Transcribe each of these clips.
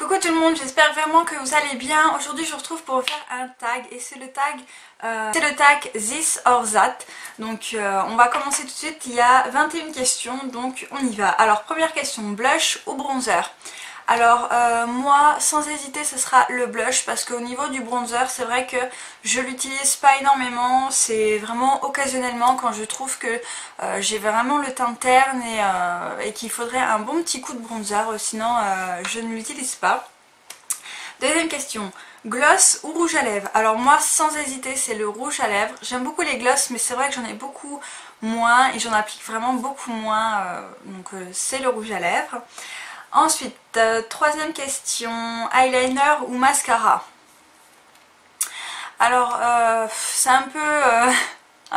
Coucou tout le monde, j'espère vraiment que vous allez bien. Aujourd'hui je vous retrouve pour vous faire un tag et c'est le tag This or That. Donc on va commencer tout de suite, il y a 21 questions donc on y va. Alors première question, blush ou bronzer? Alors moi sans hésiter ce sera le blush parce qu'au niveau du bronzer c'est vrai que je l'utilise pas énormément, c'est vraiment occasionnellement quand je trouve que j'ai vraiment le teint terne et qu'il faudrait un bon petit coup de bronzer, sinon je ne l'utilise pas. Deuxième question, gloss ou rouge à lèvres? Alors moi sans hésiter c'est le rouge à lèvres, j'aime beaucoup les gloss mais c'est vrai que j'en ai beaucoup moins et j'en applique vraiment beaucoup moins, donc c'est le rouge à lèvres. Ensuite, troisième question, eyeliner ou mascara? Alors, c'est un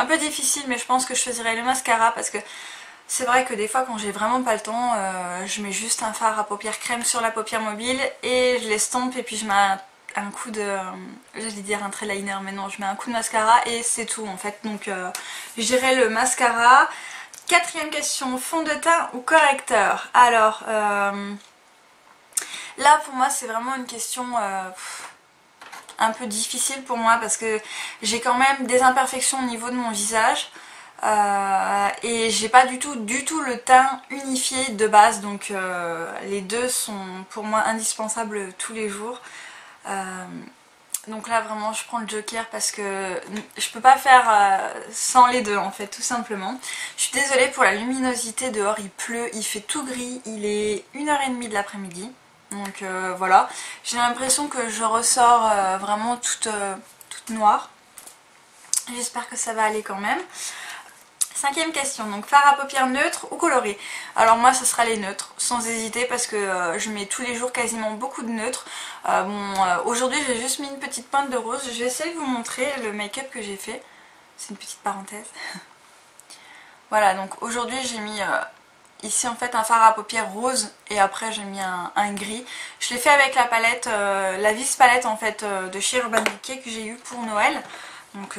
peu difficile, mais je pense que je choisirais le mascara parce que c'est vrai que des fois, quand j'ai vraiment pas le temps, je mets juste un fard à paupières crème sur la paupière mobile et je l'estompe et puis je mets un coup de... j'allais dire un trait liner, mais non, je mets un coup de mascara et c'est tout en fait. Donc, je dirais le mascara. Quatrième question, fond de teint ou correcteur? Alors, là pour moi c'est vraiment une question un peu difficile pour moi parce que j'ai quand même des imperfections au niveau de mon visage et j'ai pas du tout le teint unifié de base, donc les deux sont pour moi indispensables tous les jours. Donc là vraiment je prends le joker parce que je peux pas faire sans les deux en fait, tout simplement. Je suis désolée pour la luminosité, dehors il pleut, il fait tout gris, il est 1h30 de l'après-midi. Donc voilà, j'ai l'impression que je ressors vraiment toute noire. J'espère que ça va aller quand même. Cinquième question, donc fard à paupières neutre ou coloré? Alors moi ce sera les neutres, sans hésiter parce que je mets tous les jours quasiment beaucoup de neutres. Aujourd'hui j'ai juste mis une petite pointe de rose, je vais essayer de vous montrer le make-up que j'ai fait. C'est une petite parenthèse. Voilà, donc aujourd'hui j'ai mis ici en fait un fard à paupières rose et après j'ai mis un gris. Je l'ai fait avec la palette, la vis palette en fait de chez Urban Decay que j'ai eu pour Noël. Donc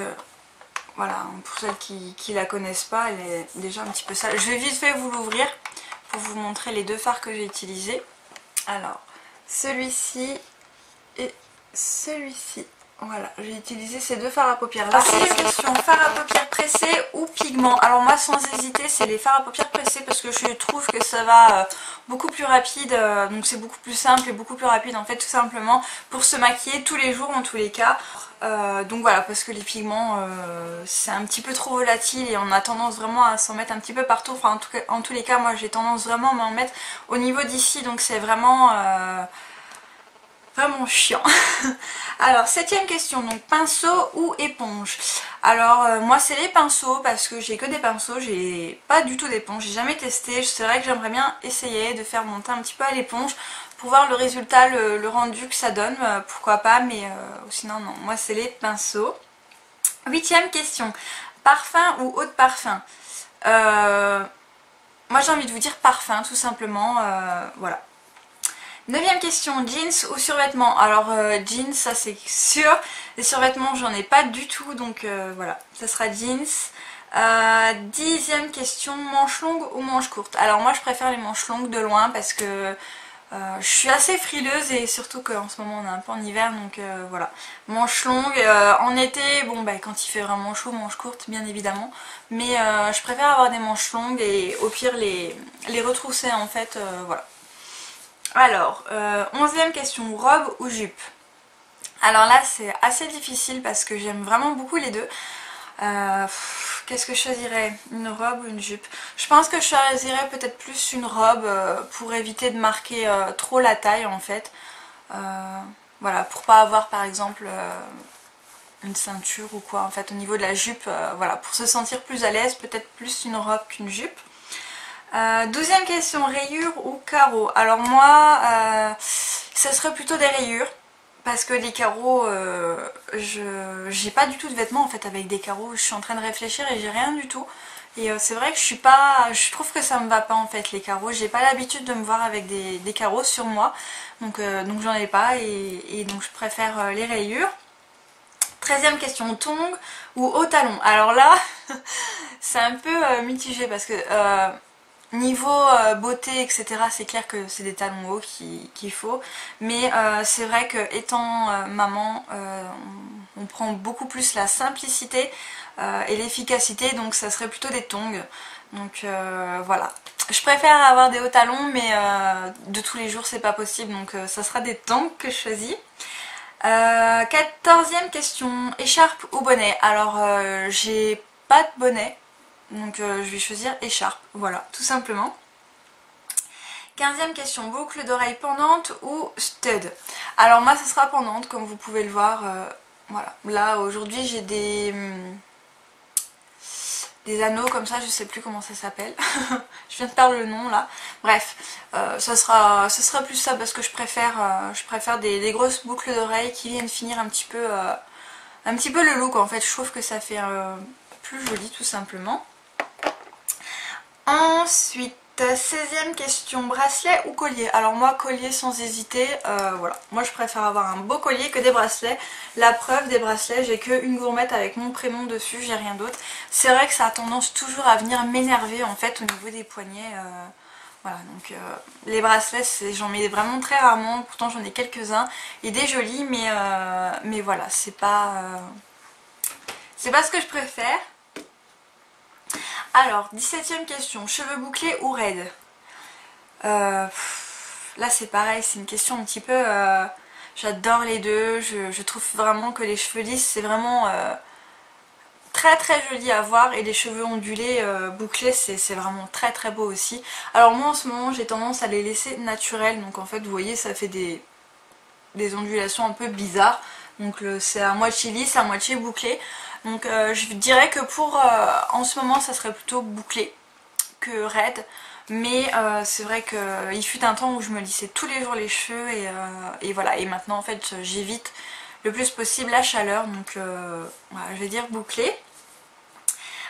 voilà, pour celles qui la connaissent pas, elle est déjà un petit peu sale. Je vais vite fait vous l'ouvrir pour vous montrer les deux fards que j'ai utilisés. Alors, celui-ci et celui-ci. Voilà, j'ai utilisé ces deux fards à paupières là. Sixième question, fard à paupières pressé ou pigment? Alors moi sans hésiter c'est les fards à paupières pressés parce que je trouve que ça va beaucoup plus rapide, donc c'est beaucoup plus simple et beaucoup plus rapide en fait tout simplement pour se maquiller tous les jours en tous les cas. Donc voilà, parce que les pigments c'est un petit peu trop volatile et on a tendance vraiment à s'en mettre un petit peu partout. Enfin en tous les cas moi j'ai tendance vraiment à m'en mettre au niveau d'ici, donc c'est vraiment chiant. Alors septième question, donc pinceau ou éponge? Alors moi c'est les pinceaux parce que j'ai que des pinceaux, j'ai pas du tout d'éponge, j'ai jamais testé. C'est vrai que j'aimerais bien essayer de faire mon teint un petit peu à l'éponge pour voir le résultat, le rendu que ça donne, pourquoi pas, mais sinon non, moi c'est les pinceaux. Huitième question, parfum ou eau de parfum? Moi j'ai envie de vous dire parfum tout simplement, voilà. Neuvième question, jeans ou survêtements? Alors jeans, ça c'est sûr. Les survêtements j'en ai pas du tout, donc voilà, ça sera jeans. Dixième question, manches longues ou manches courtes? Alors moi je préfère les manches longues de loin parce que je suis assez frileuse et surtout qu'en ce moment on est un peu en hiver, donc voilà. Manches longues, en été, bon bah quand il fait vraiment chaud, manches courtes bien évidemment. Mais je préfère avoir des manches longues et au pire les retrousser en fait, voilà. Alors, onzième question, robe ou jupe? Alors là c'est assez difficile parce que j'aime vraiment beaucoup les deux. Qu'est-ce que je choisirais? Une robe ou une jupe? Je pense que je choisirais peut-être plus une robe pour éviter de marquer trop la taille en fait. Voilà, pour pas avoir par exemple une ceinture ou quoi en fait au niveau de la jupe. Voilà, pour se sentir plus à l'aise, peut-être plus une robe qu'une jupe. Douzième question, rayures ou carreaux? Alors moi, ça serait plutôt des rayures. Parce que les carreaux, j'ai pas du tout de vêtements en fait avec des carreaux. Je suis en train de réfléchir et j'ai rien du tout. Et c'est vrai que je trouve que ça me va pas en fait les carreaux. J'ai pas l'habitude de me voir avec des carreaux sur moi. Donc j'en ai pas et donc je préfère les rayures. 13e question, tongs ou haut talon? Alors là, c'est un peu mitigé parce que Niveau beauté, etc., c'est clair que c'est des talons hauts qu'il faut. Mais c'est vrai que étant maman, on prend beaucoup plus la simplicité et l'efficacité. Donc ça serait plutôt des tongs. Donc voilà. Je préfère avoir des hauts talons, mais de tous les jours c'est pas possible. Donc ça sera des tongs que je choisis. 14e question. Écharpe ou bonnet? Alors j'ai pas de bonnet. Donc je vais choisir écharpe, voilà, tout simplement. 15e question, boucle d'oreille pendante ou stud? Alors moi ça sera pendante, comme vous pouvez le voir. Voilà, là aujourd'hui j'ai des anneaux comme ça, je sais plus comment ça s'appelle. Je viens de perdre le nom là. Bref, ça sera plus ça parce que je préfère des grosses boucles d'oreilles qui viennent finir un petit peu le look en fait. Je trouve que ça fait plus joli tout simplement. Ensuite, 16e question, bracelet ou collier? Alors moi collier sans hésiter, voilà. Moi je préfère avoir un beau collier que des bracelets. La preuve, des bracelets, j'ai que une gourmette avec mon prénom dessus, j'ai rien d'autre. C'est vrai que ça a tendance toujours à venir m'énerver en fait au niveau des poignets. Voilà, donc les bracelets j'en mets vraiment très rarement, pourtant j'en ai quelques-uns et des jolis, mais voilà, c'est pas ce que je préfère. Alors, 17e question, cheveux bouclés ou raides? Là c'est pareil, c'est une question un petit peu... j'adore les deux, je trouve vraiment que les cheveux lisses c'est vraiment très très joli à voir et les cheveux ondulés, bouclés c'est vraiment très très beau aussi. Alors moi en ce moment j'ai tendance à les laisser naturels, donc en fait vous voyez ça fait des ondulations un peu bizarres. Donc c'est à moitié lisse, à moitié bouclé. Donc je dirais que pour en ce moment ça serait plutôt bouclé que raide. Mais c'est vrai qu'il fut un temps où je me lissais tous les jours les cheveux et voilà. Et maintenant en fait j'évite le plus possible la chaleur. Donc voilà, je vais dire bouclé.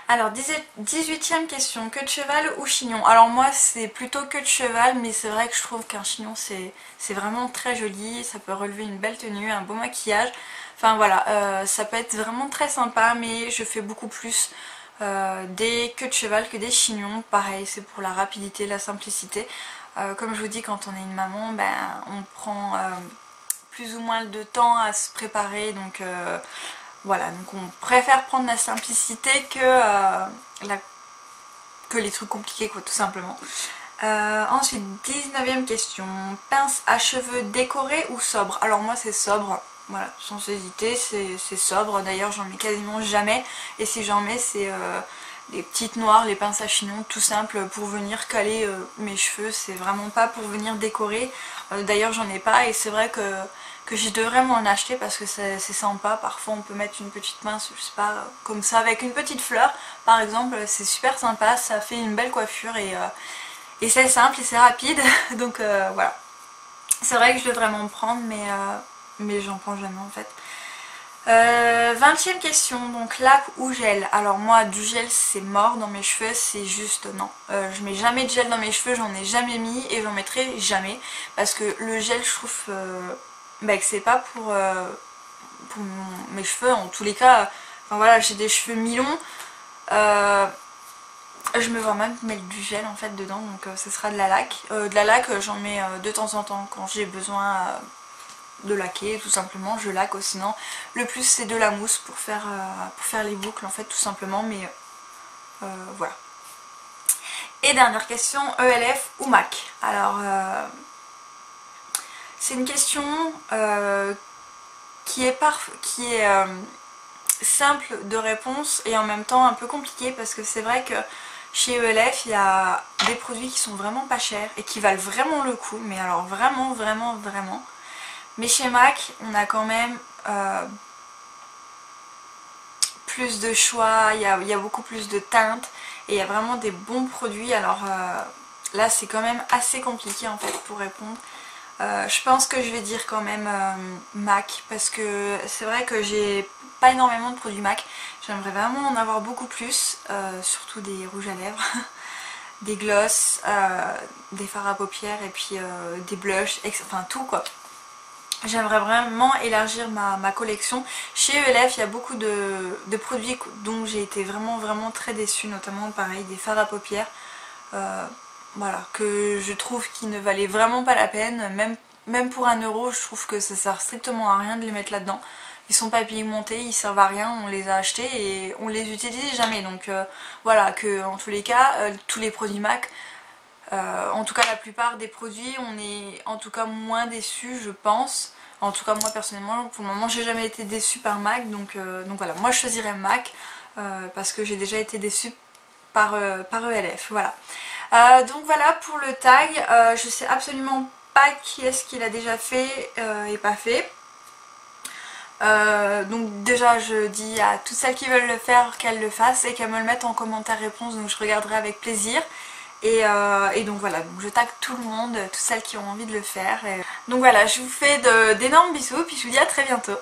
Alors 18e question, queue de cheval ou chignon? Alors moi c'est plutôt queue de cheval, mais c'est vrai que je trouve qu'un chignon c'est vraiment très joli, ça peut relever une belle tenue, un beau maquillage. Enfin voilà, ça peut être vraiment très sympa, mais je fais beaucoup plus des queues de cheval que des chignons. Pareil, c'est pour la rapidité, la simplicité. Comme je vous dis, quand on est une maman, ben, on prend plus ou moins de temps à se préparer, donc... voilà, donc on préfère prendre la simplicité que les trucs compliqués quoi, tout simplement. Ensuite, 19e question, pince à cheveux décorée ou sobre? Alors moi c'est sobre, voilà, sans hésiter, c'est sobre. D'ailleurs j'en mets quasiment jamais, et si j'en mets c'est les petites noires, les pinces à chignon, tout simple pour venir caler mes cheveux, c'est vraiment pas pour venir décorer. D'ailleurs j'en ai pas, et c'est vrai que je devrais m'en acheter parce que c'est sympa. Parfois on peut mettre une petite pince, je sais pas, comme ça avec une petite fleur par exemple, c'est super sympa, ça fait une belle coiffure et c'est simple et c'est rapide. Donc voilà, c'est vrai que je devrais m'en prendre, mais j'en prends jamais en fait. 20e question, donc lac ou gel? Alors moi du gel c'est mort dans mes cheveux, c'est juste non. Je mets jamais de gel dans mes cheveux, j'en ai jamais mis et j'en mettrai jamais. Parce que le gel je trouve que c'est pas pour mes cheveux en tous les cas. Enfin voilà, j'ai des cheveux mi-longs. Je me vois même mettre du gel en fait dedans, donc ce sera de la laque. J'en mets de temps en temps quand j'ai besoin de laquer, tout simplement. Je laque, sinon le plus c'est de la mousse pour faire les boucles en fait tout simplement, mais voilà. Et dernière question, ELF ou MAC? Alors c'est une question qui est simple de réponse et en même temps un peu compliquée, parce que c'est vrai que chez ELF il y a des produits qui sont vraiment pas chers et qui valent vraiment le coup, mais alors vraiment vraiment vraiment. Mais chez MAC on a quand même plus de choix, il y a beaucoup plus de teintes et il y a vraiment des bons produits. Alors là c'est quand même assez compliqué en fait pour répondre. Je pense que je vais dire quand même MAC, parce que c'est vrai que j'ai pas énormément de produits MAC. J'aimerais vraiment en avoir beaucoup plus, surtout des rouges à lèvres, des glosses, des fards à paupières et puis des blushs, enfin tout quoi. J'aimerais vraiment élargir ma collection. Chez ELF il y a beaucoup de produits dont j'ai été vraiment très déçue, notamment pareil des fards à paupières. voilà, que je trouve qu'ils ne valaient vraiment pas la peine, même pour 1 euro, je trouve que ça sert strictement à rien de les mettre là-dedans. Ils sont pas pigmentés, ils servent à rien, on les a achetés et on les utilise jamais. Donc voilà, que en tous les cas, tous les produits MAC, en tout cas la plupart des produits, on est en tout cas moins déçus, je pense. En tout cas moi personnellement, pour le moment, j'ai jamais été déçue par MAC, donc voilà, moi je choisirais MAC parce que j'ai déjà été déçue par ELF, voilà. Donc voilà pour le tag, je sais absolument pas qui est-ce qui l'a déjà fait et pas fait. Donc déjà je dis à toutes celles qui veulent le faire qu'elles le fassent et qu'elles me le mettent en commentaire réponse, donc je regarderai avec plaisir. Et donc voilà, donc je tag tout le monde, toutes celles qui ont envie de le faire. Donc voilà, je vous fais d'énormes bisous, puis je vous dis à très bientôt.